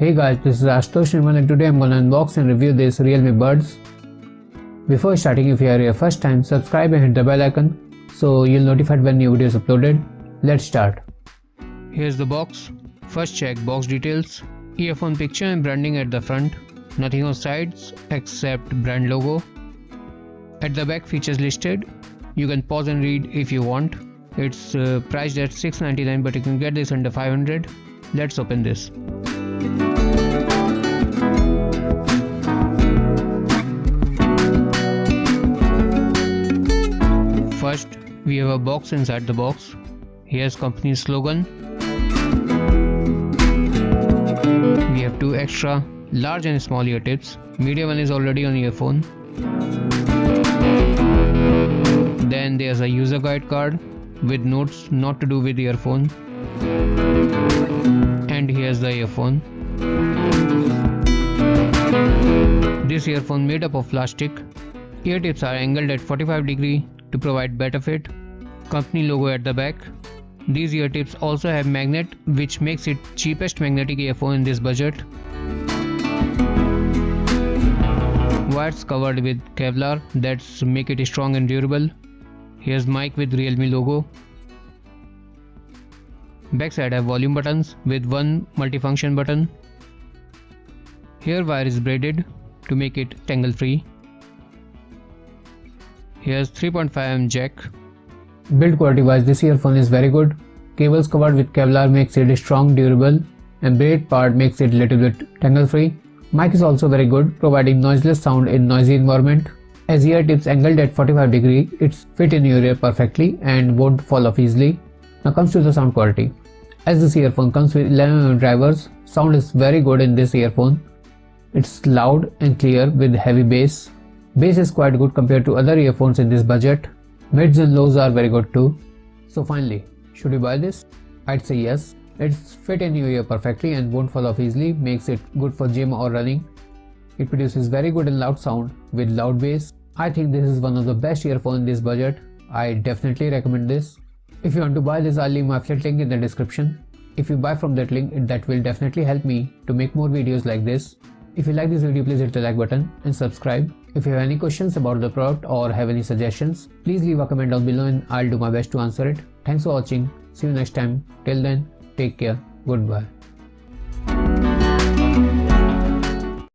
Hey guys, this is Ashutosh Nirmal and today I'm gonna unbox and review this Realme Buds. Before starting, if you are here first time, subscribe and hit the bell icon so you'll notified when new videos uploaded. Let's start. Here's the box. First check box details. Earphone picture and branding at the front. Nothing on sides except brand logo. At the back, features listed. You can pause and read if you want. It's priced at $699, but you can get this under $500. Let's open this. First, we have a box inside the box. Here's company's slogan. We have two extra large and small ear tips. Medium one is already on earphone. Then there's a user guide card with notes not to do with earphone. And here's the earphone. This earphone made up of plastic. Ear tips are angled at 45 degrees to provide better fit. Company logo at the back. These ear tips also have magnet, which makes it cheapest magnetic earphone in this budget. Wires covered with Kevlar that's make it strong and durable. Here's mic with Realme logo. Backside have volume buttons with one multifunction button. Here wire is braided to make it tangle free. Here's 3.5mm jack. Build quality wise, this earphone is very good. Cables covered with Kevlar makes it strong, durable, and braid part makes it little bit tangle free. Mic is also very good, providing noiseless sound in noisy environment. As ear tips angled at 45 degrees, it's fit in your ear perfectly and won't fall off easily. Now comes to the sound quality. As this earphone comes with 11mm drivers, sound is very good in this earphone. It's loud and clear with heavy bass. Bass is quite good compared to other earphones in this budget. Mids and lows are very good too. So finally, should you buy this? I'd say yes. It's fit in your ear perfectly and won't fall off easily, makes it good for gym or running. It produces very good and loud sound with loud bass. I think this is one of the best earphones in this budget. I definitely recommend this. If you want to buy this, I'll leave my affiliate link in the description. If you buy from that link, that will definitely help me to make more videos like this. If you like this video, please hit the like button and subscribe. If you have any questions about the product or have any suggestions, please leave a comment down below and I'll do my best to answer it. Thanks for watching. See you next time. Till then, take care. Goodbye.